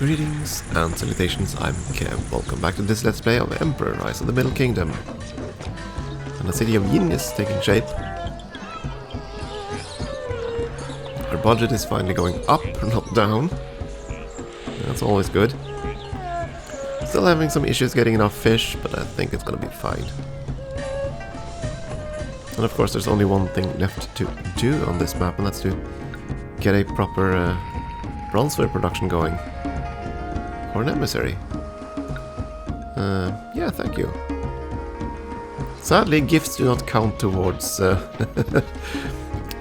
Greetings and salutations, I'm Kev. Welcome back to this Let's Play of Emperor Rise of the Middle Kingdom. And the city of Yin is taking shape. Our budget is finally going up, not down. That's always good. Still having some issues getting enough fish, but I think it's gonna be fine. And of course there's only one thing left to do on this map, and that's to get a proper bronzeware production going. Or an emissary. Yeah, thank you. Sadly, gifts do not count towards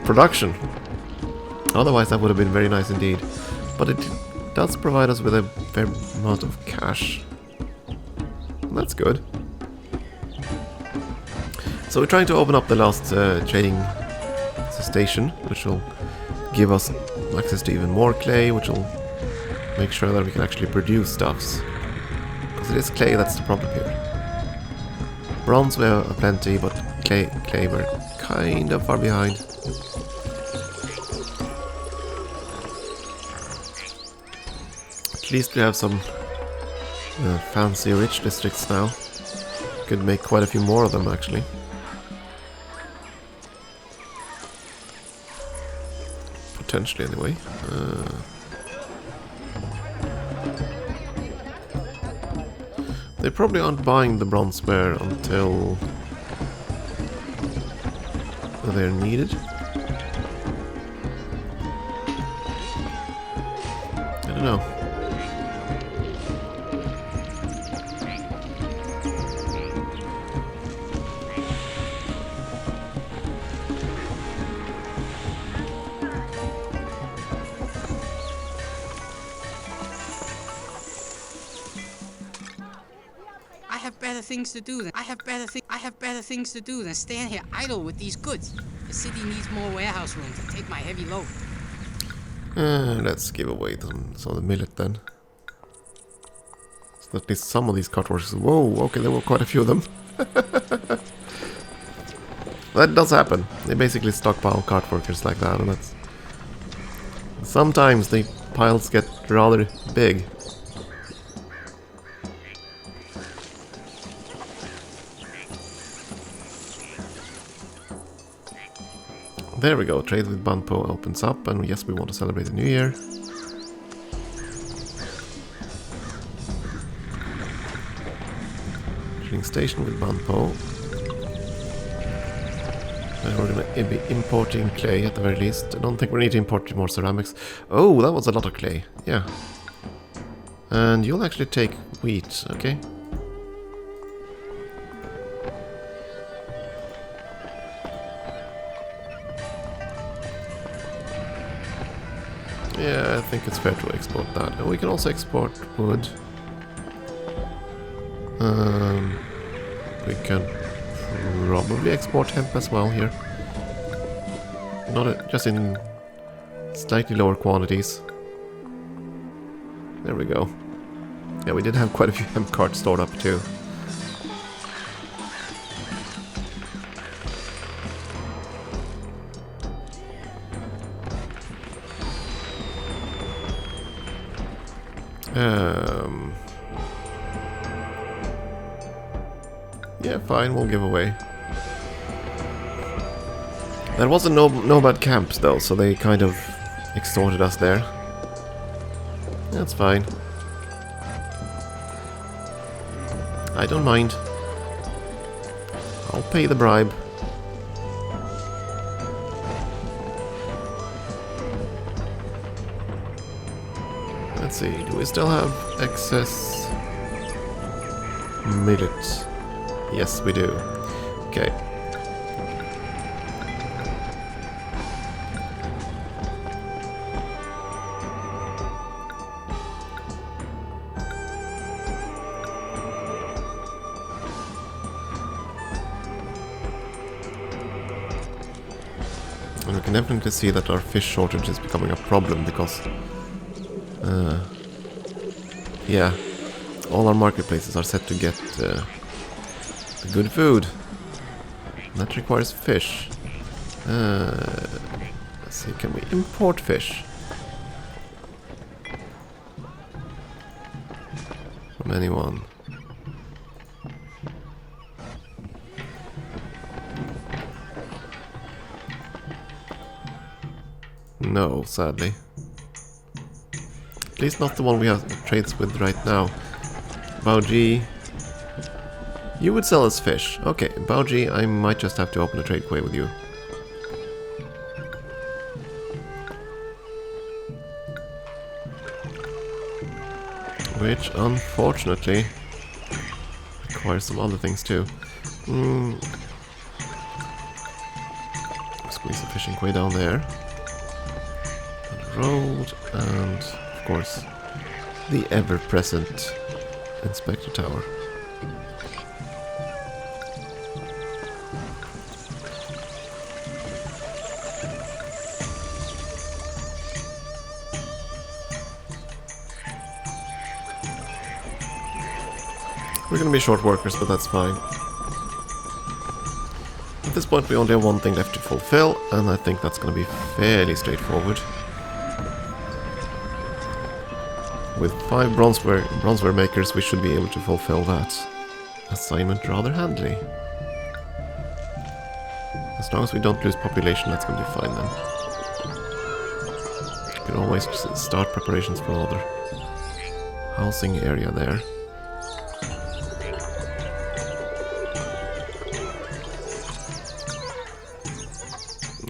production. Otherwise, that would have been very nice indeed. But it does provide us with a fair amount of cash. And that's good. So we're trying to open up the last trading station, which will give us access to even more clay, which will make sure that we can actually produce stuffs. Because it is clay that's the problem here. Bronze we have plenty, but clay we're kind of far behind. At least we have some fancy rich districts now. Could make quite a few more of them actually. Potentially anyway. They probably aren't buying the bronzeware until they're needed. I don't know. I have better things to do than stand here idle with these goods. The city needs more warehouse room to take my heavy load. Let's give away some of the millet then. So at least some of these cart workers. Whoa, okay, there were quite a few of them. That does happen. They basically stockpile cart workers like that, and that's sometimes the piles get rather big. There we go, trade with Banpo opens up, and yes, we want to celebrate the new year. Trading station with Banpo. And we're going to be importing clay at the very least. I don't think we need to import more ceramics. Oh, that was a lot of clay, yeah. And you'll actually take wheat, okay? Yeah, I think it's fair to export that. And we can also export wood. We can probably export hemp as well here. Just in slightly lower quantities. There we go. Yeah, we did have quite a few hemp carts stored up too. Yeah, fine, we'll give away. There was a nomad camp though, so they kind of extorted us there. That's fine. I don't mind. I'll pay the bribe. Let's see, do we still have excess millet? Yes, we do. Okay. And we can definitely see that our fish shortage is becoming a problem because yeah, all our marketplaces are set to get good food. That requires fish. Let's see, can we import fish? from anyone. No, sadly. At least not the one we have trades with right now. Baoji. You would sell us fish. Okay, Baoji, I might just have to open a trade quay with you. Which, unfortunately, requires some other things too. Squeeze the fishing quay down there. Road, and of course the ever-present inspector tower. We're gonna be short workers, but that's fine. At this point we only have one thing left to fulfill, and I think that's gonna be fairly straightforward. With 5 bronzeware makers, we should be able to fulfill that assignment rather handily. As long as we don't lose population, that's going to be fine then. We can always start preparations for another housing area there.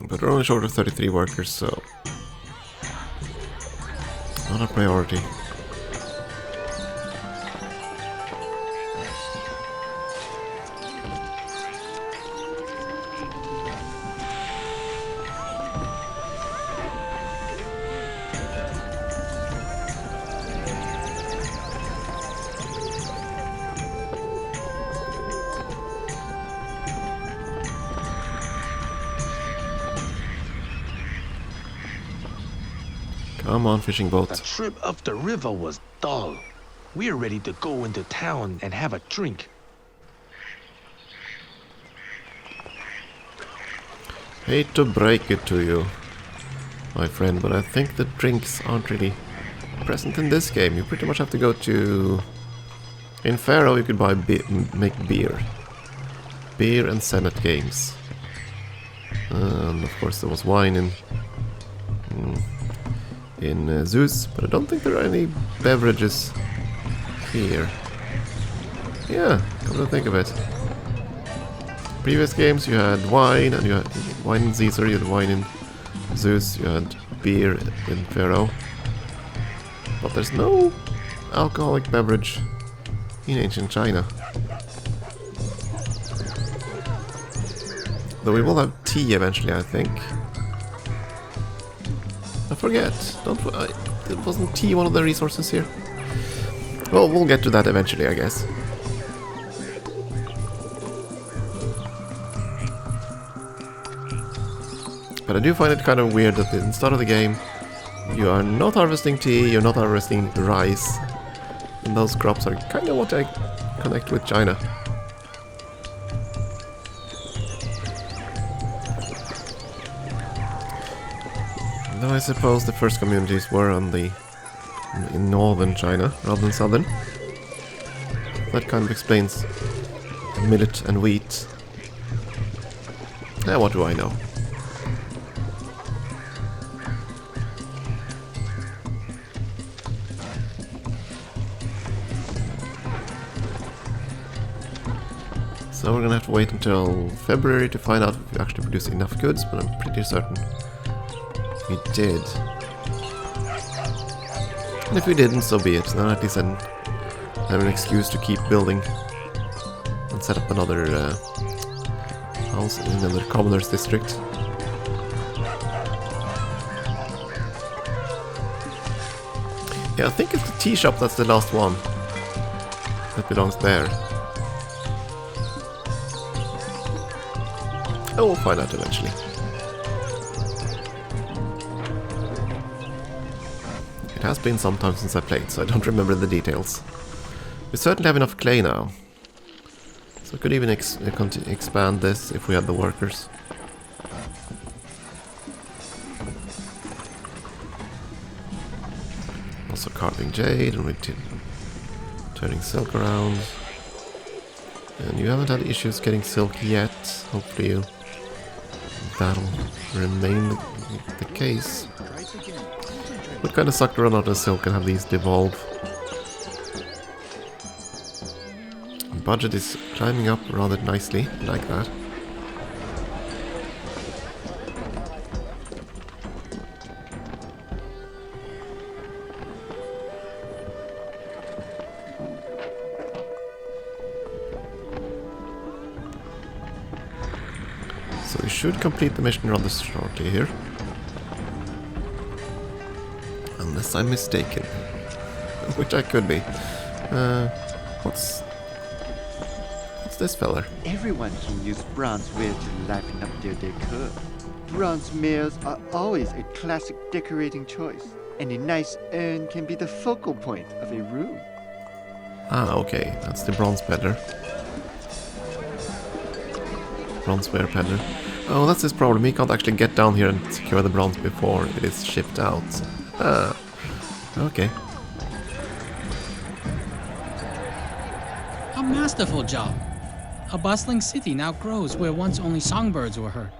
But we're only short of 33 workers, so not a priority. Come on, fishing boat. The trip up the river was dull. We're ready to go into town and have a drink. Hate to break it to you, my friend, but I think the drinks aren't really present in this game. You pretty much have to go to... In Pharaoh you could buy make beer. Beer and Senate games. And of course there was wine in Zeus, but I don't think there are any beverages here. Yeah, come to think of it. Previous games you had wine, and you had wine in Caesar, you had wine in Zeus, you had beer in Pharaoh. But there's no alcoholic beverage in ancient China. Though we will have tea eventually, I think. I forget. Wasn't tea one of the resources here? Well, we'll get to that eventually, I guess. But I do find it kind of weird that at the start of the game, you are not harvesting tea, you're not harvesting rice. And those crops are kind of what I connect with China. Though I suppose the first communities were in northern China rather than southern. That kind of explains millet and wheat. What do I know? So we're gonna have to wait until February to find out if we actually produce enough goods, but I'm pretty certain we did. And if we didn't, so be it. Then at least I have an excuse to keep building and set up another house in another commoner's district. Yeah, I think it's the tea shop that's the last one that belongs there. Oh, we'll find out eventually. It has been some time since I played, so I don't remember the details. We certainly have enough clay now. So we could even expand this if we had the workers. Also carving jade, and we took Turning silk around. And you haven't had issues getting silk yet. Hopefully that'll remain the case. Would kind of suck to run out of silk and have these devolve. Budget is climbing up rather nicely, like that. So we should complete the mission rather shortly here. Unless I'm mistaken. Which I could be. What's this fella? Everyone can use bronzeware to liven up their decor. Bronze mirrors are always a classic decorating choice, and a nice urn can be the focal point of a room. Ah, okay, that's the bronze peddler. Bronzeware peddler. Oh, that's his problem. He can't actually get down here and secure the bronze before it is shipped out. Ah, okay. A masterful job. A bustling city now grows where once only songbirds were heard.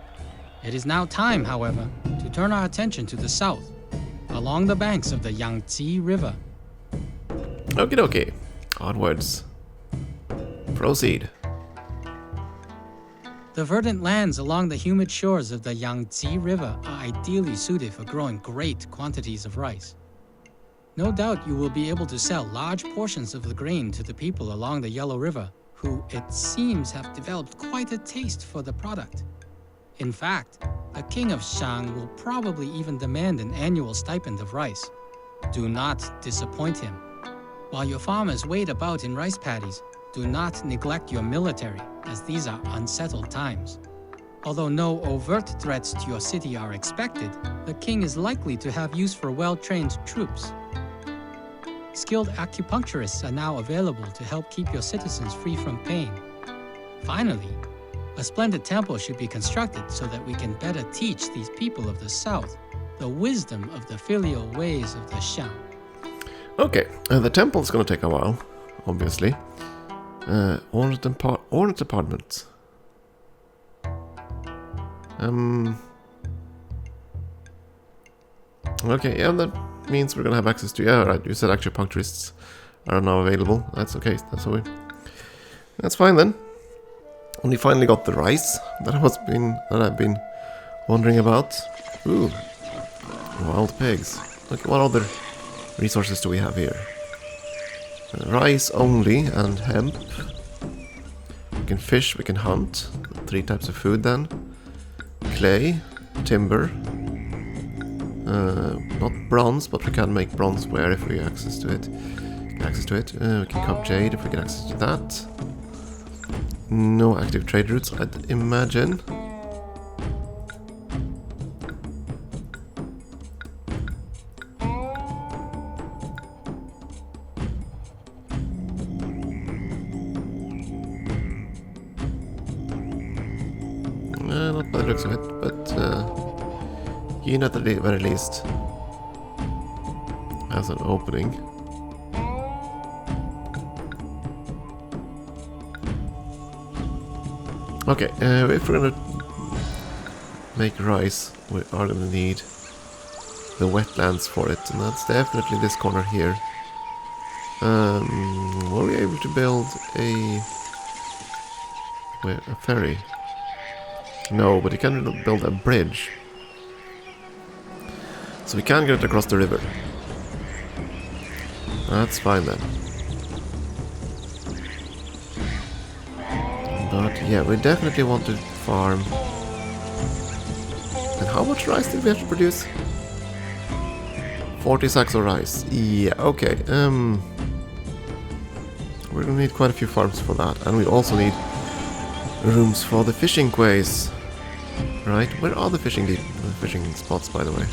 It is now time, however, to turn our attention to the south, along the banks of the Yangti River. Okie dokie. Onwards. Proceed. The verdant lands along the humid shores of the Yangti River are ideally suited for growing great quantities of rice. No doubt you will be able to sell large portions of the grain to the people along the Yellow River, who, it seems, have developed quite a taste for the product. In fact, the king of Shang will probably even demand an annual stipend of rice. Do not disappoint him. While your farmers wait about in rice paddies, do not neglect your military, as these are unsettled times. Although no overt threats to your city are expected, the king is likely to have use for well-trained troops. Skilled acupuncturists are now available to help keep your citizens free from pain. Finally, a splendid temple should be constructed so that we can better teach these people of the south the wisdom of the filial ways of the Shang. Okay, the temple's gonna take a while, obviously. Ornate apartments. Okay, yeah, that means we're gonna have access to. Yeah, right. You said acupuncturists are now available. That's okay. That's fine then. And we finally got the rice that I've been wondering about. Ooh, wild pigs. Look, what other resources do we have here? Rice only and hemp. We can fish. We can hunt. 3 types of food then. Clay, timber. Not bronze, but we can make bronzeware if we get access to it. We can carve jade if we get access to that. No active trade routes, I'd imagine. Not by the looks of it, but Yin at the very least has an opening. Okay, if we're gonna make rice, we are gonna need the wetlands for it, and that's definitely this corner here. Were we able to build a ferry? No, but you can build a bridge. So we can get it across the river. That's fine then. But yeah, we definitely want to farm. And how much rice did we have to produce? 40 sacks of rice. Yeah, okay. We're gonna need quite a few farms for that. And we also need rooms for the fishing quays. Right? Where are the fishing spots, by the way?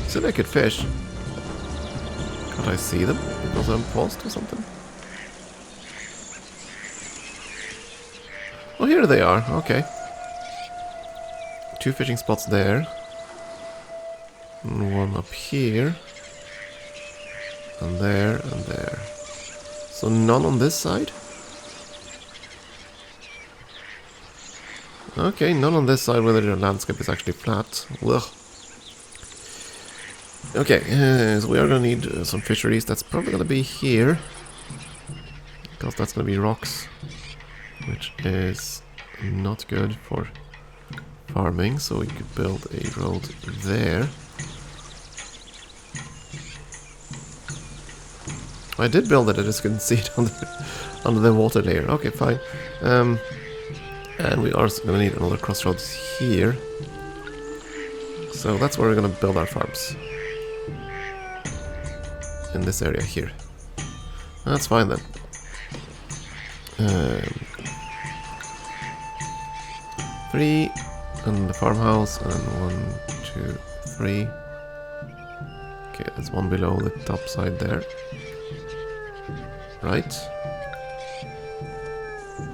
Said I could fish. Can't I see them? Because I'm paused or something? Oh, here they are. Okay. 2 fishing spots there. And 1 up here. And there, and there. So none on this side? Okay, none on this side, whether the landscape is actually flat. Ugh. Okay, so we are gonna need some fisheries. That's probably gonna be here. Because that's gonna be rocks. Which is not good for farming, so we could build a road there. I did build it, I just couldn't see it under the water layer. Okay, fine. And we are going to need another crossroads here. So that's where we're going to build our farms. In this area here. That's fine then. 3 and the farmhouse, and 1, 2, 3. Okay, there's 1 below the top side there. Right.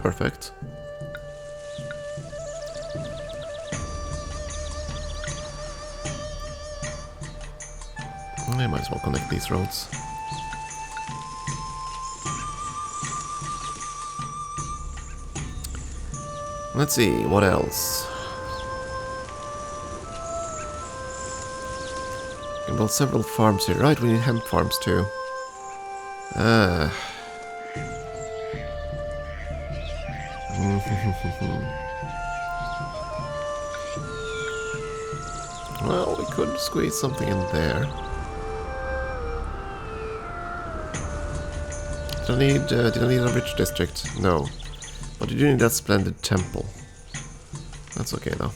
Perfect. I might as well connect these roads. Let's see, what else? We can build several farms here. Right, we need hemp farms too. Well, we could squeeze something in there. Did I need a rich district? No. But you do need that splendid temple. That's okay though.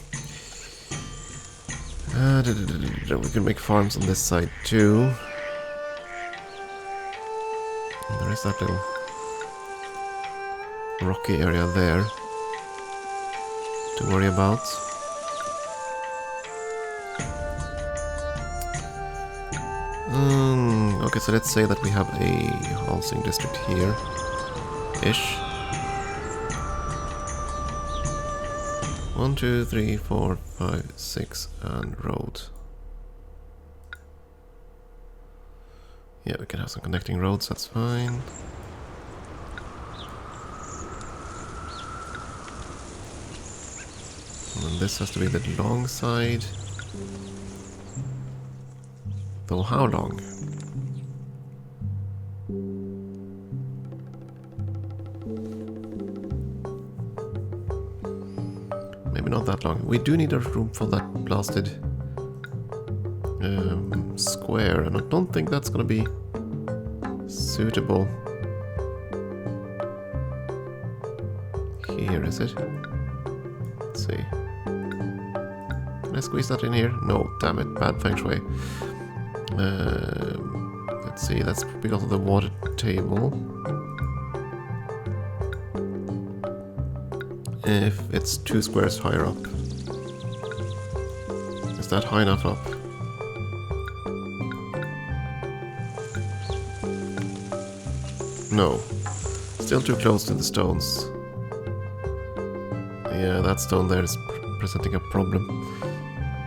We can make farms on this side too. And there is that little rocky area there to worry about. Okay, so let's say that we have a housing district here ish. 1, 2, 3, 4, 5, 6 and road. Yeah, we can have some connecting roads, that's fine. And then this has to be the long side. Though how long? Maybe not that long. We do need a room for that blasted square, and I don't think that's gonna be suitable here, is it? Let's see. Can I squeeze that in here? No, damn it, bad feng shui. Let's see, that's because of the water table. If it's 2 squares higher up. Is that high enough up? No. Still too close to the stones. Yeah, that stone there is presenting a problem.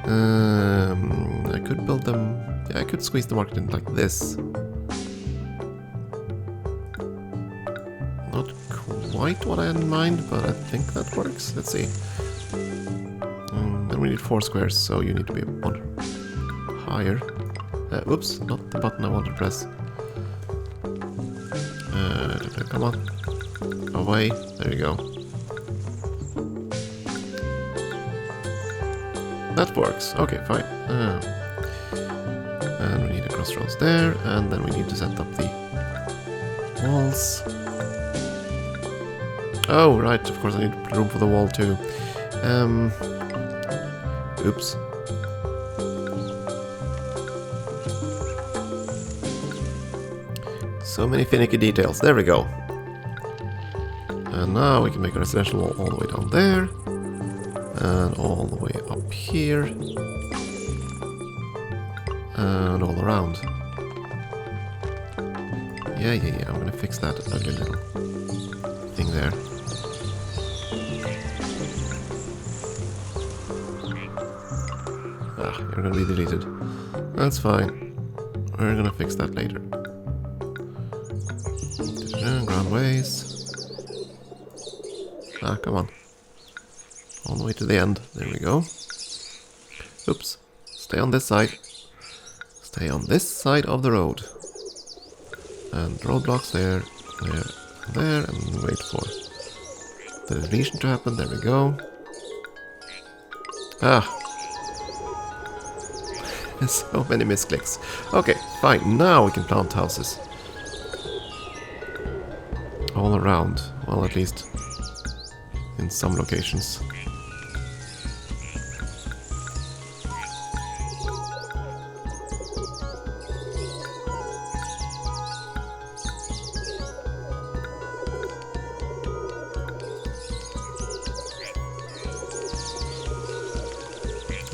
I could build them... Yeah, I could squeeze the market in like this. Not quite what I had in mind, but I think that works. Let's see. Then we need 4 squares, so you need to be 1 higher. Oops, not the button I want to press. Come on. Away. There you go. That works. Okay, fine. And we need a crossroads there, and then we need to set up the walls. Oh, right, of course I need room for the wall too. Oops. So many finicky details. There we go. And now we can make a residential wall all the way down there. And all the way up here. And all around. Yeah, I'm gonna fix that ugly little thing there. Ah, you're gonna be deleted. That's fine. We're gonna fix that later. Groundways. Ah, come on. All the way to the end. There we go. Oops. Stay on this side. Stay on this side of the road. And roadblocks there, there, and wait for the deletion to happen. There we go. Ah. So many misclicks. Okay, fine. Now we can plant houses. All around. Well, at least in some locations.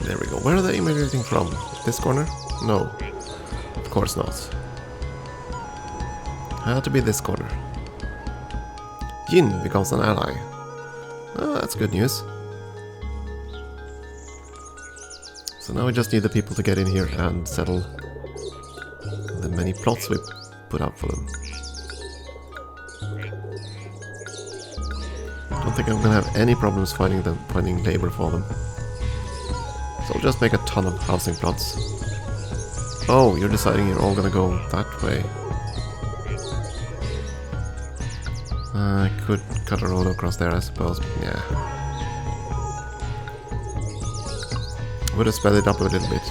There we go. Where are they immigrating from? This corner? No. Of course not. Had to be this corner. Yin becomes an ally. Oh, that's good news. So now we just need the people to get in here and settle the many plots we put up for them. Don't think I'm gonna have any problems finding labor for them. So I'll just make a ton of housing plots. Oh, you're deciding you're all gonna go that way. I could cut a road across there, I suppose, but yeah. Would have sped it up a little bit.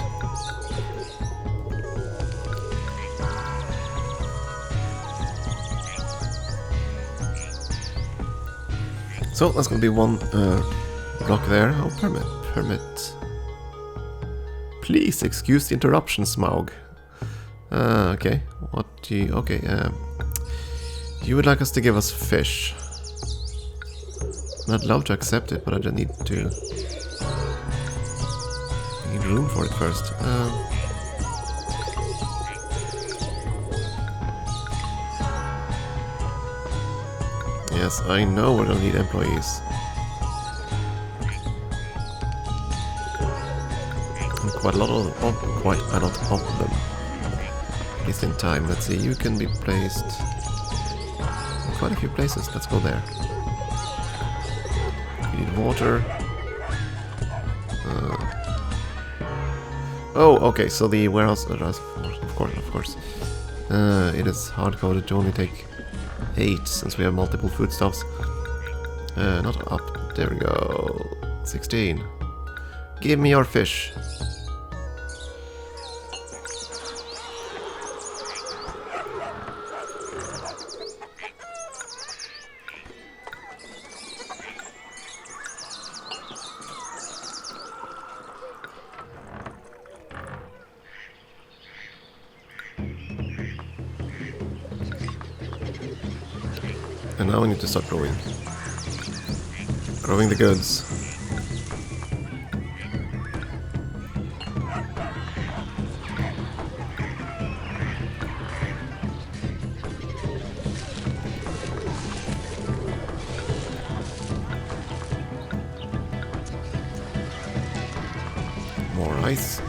So that's gonna be one block there. Oh, permit. Please excuse the interruption, Smaug. Okay. What do you... Okay, you would like us to give us fish. I'd love to accept it, but I just need room for it first. Yes, I know we're gonna need employees. And quite a lot of them. At least in time. Let's see, you can be placed in quite a few places. Let's go there. We need water. Oh, okay, so the warehouse address, of course. It is hard-coded to only take 8, since we have multiple foodstuffs. Not up, there we go. 16. Give me your fish. And now we need to start growing. Growing the goods. More rice.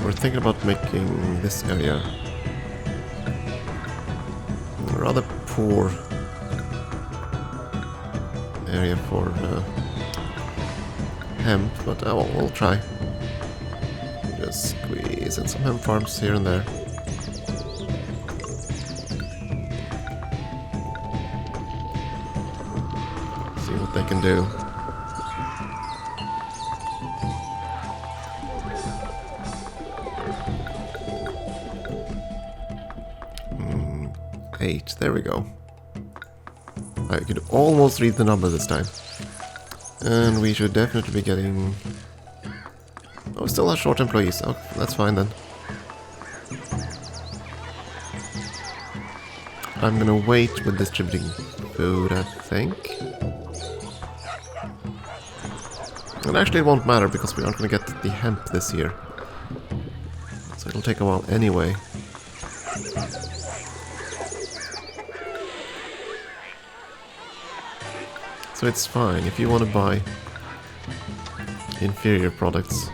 We're thinking about making this area a rather poor area for hemp, but we'll try. Just squeeze in some hemp farms here and there. See what they can do. 8, there we go. I could almost read the number this time. And we should definitely be getting... Oh, we still have short employees. Oh, that's fine then. I'm gonna wait with distributing food, I think. And actually it won't matter because we aren't gonna get the hemp this year. So it'll take a while anyway. So it's fine if you want to buy inferior products.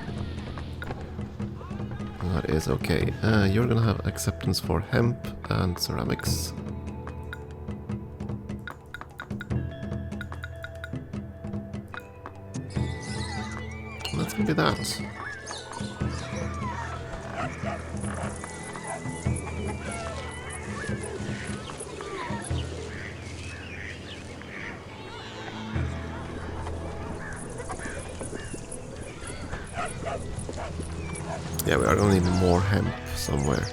That is okay. You're gonna have acceptance for hemp and ceramics. That's gonna be that. Yeah, we are gonna need more hemp somewhere.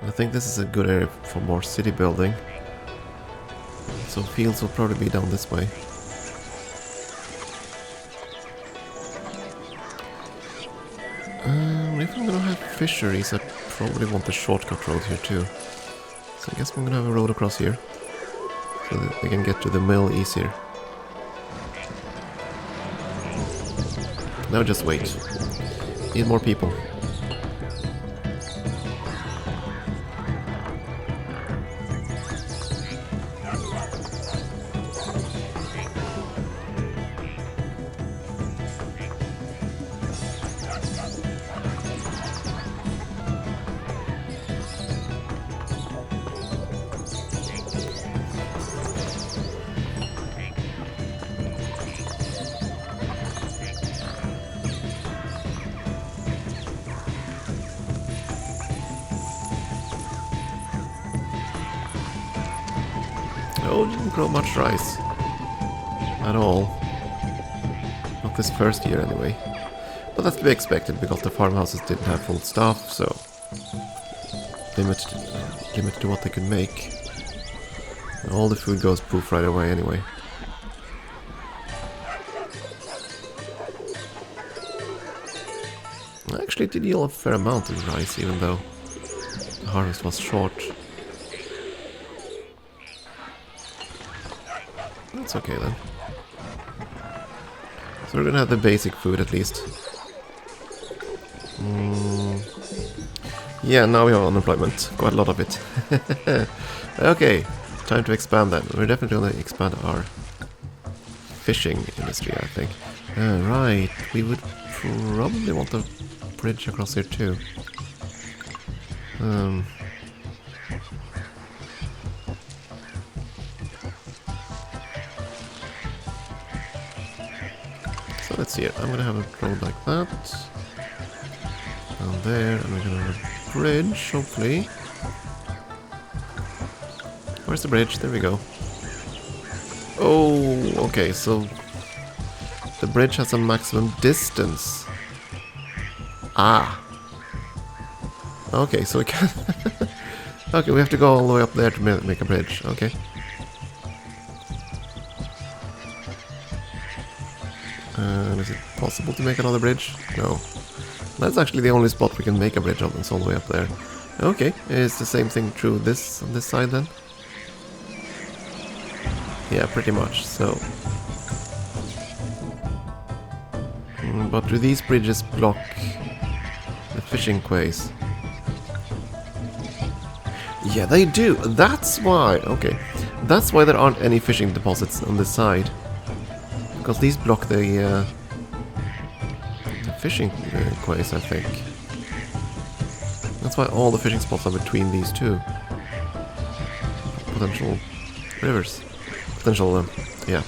I think this is a good area for more city building. So fields will probably be down this way. If I'm gonna have fisheries, I probably want the shortcut road here too. So I guess I'm gonna have a road across here, so that they can get to the mill easier. Now just wait. Need more people. Oh, didn't grow much rice. At all. Not this first year anyway. But that's to be expected because the farmhouses didn't have full staff, so limited to what they could make. And all the food goes poof right away anyway. I actually did yield a fair amount of rice, even though the harvest was short. That's okay then. So we're gonna have the basic food at least. Yeah, now we have unemployment. Quite a lot of it. Okay, time to expand then. We're definitely gonna expand our fishing industry, I think. Right, we would probably want a bridge across here too. So let's see it. I'm gonna have a road like that. Down there, and we're gonna have a bridge, hopefully. Where's the bridge? There we go. Oh, okay, so the bridge has a maximum distance. Ah. Okay, so we can... Okay, we have to go all the way up there to make a bridge. Okay. Is it possible to make another bridge? No. That's actually the only spot we can make a bridge on. It's all the way up there. Okay, is the same thing true this on this side then? Yeah, pretty much, so... But do these bridges block the fishing quays? Yeah, they do! That's why! Okay. That's why there aren't any fishing deposits on this side. Because these block the fishing quays, I think. That's why all the fishing spots are between these two potential rivers. Potential, yeah.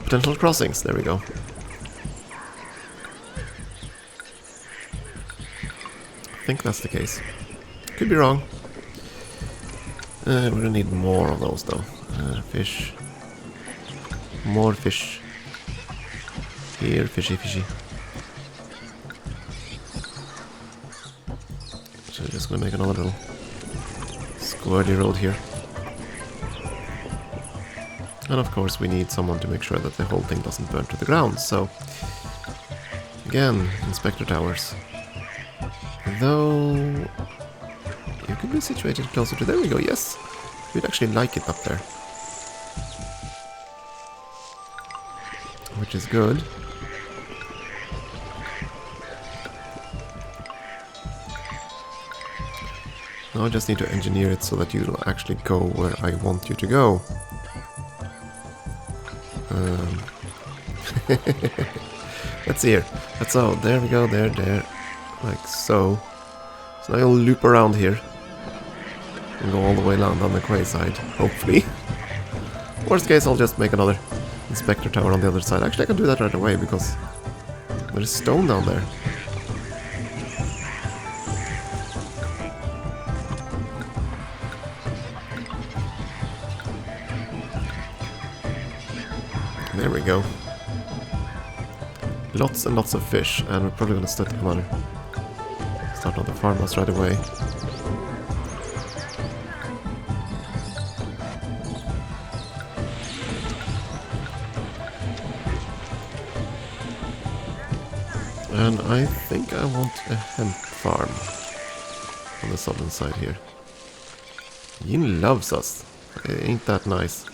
Potential crossings, there we go. I think that's the case. Could be wrong. We're gonna need more of those though. Fish. More fish. Here, fishy, fishy. So we're just gonna make another little squirty road here. And of course we need someone to make sure that the whole thing doesn't burn to the ground, so... Again, inspector towers. Though... You could be situated closer to... There we go, yes! We'd actually like it up there. Which is good. Now I just need to engineer it so that you'll actually go where I want you to go. Let's see here. That's all. There we go. There. Like so. So now I'll loop around here. And go all the way down the quay side, hopefully. Worst case, I'll just make another inspector tower on the other side. Actually, I can do that right away, because there's stone down there. There we go. Lots and lots of fish, and we're probably gonna start another farmhouse right away. And I think I want a hemp farm on the southern side here. Yin loves us. Ain't that nice?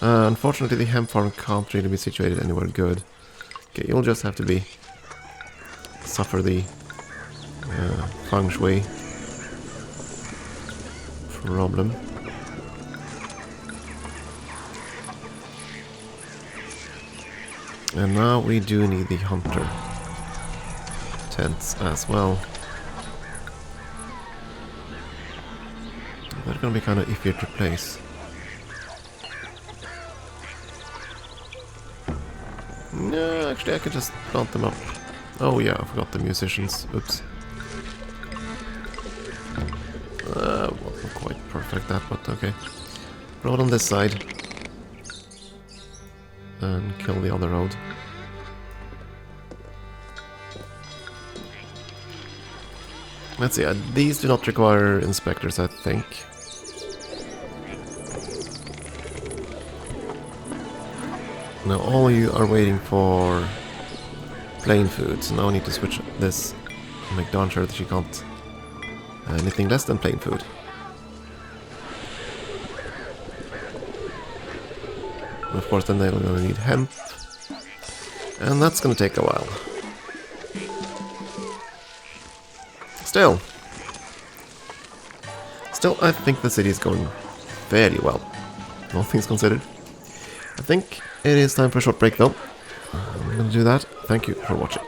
Unfortunately, the hemp farm can't really be situated anywhere good. Okay, you'll just have to suffer the feng shui problem. And now we do need the hunter tents as well. They're gonna be kind of iffy to replace. No, actually I could just plant them up. Oh yeah, I forgot the musicians. Oops. Wasn't quite perfect that, but okay. Road on this side. And kill the other road. Let's see, these do not require inspectors, I think. Now all you are waiting for plain food, so now I need to switch this and make darn sure that you can't anything less than plain food. And of course then they're going to need hemp, and that's going to take a while. Still, I think the city is going fairly well, all things considered. I think it is time for a short break though. I'm going to do that. Thank you for watching.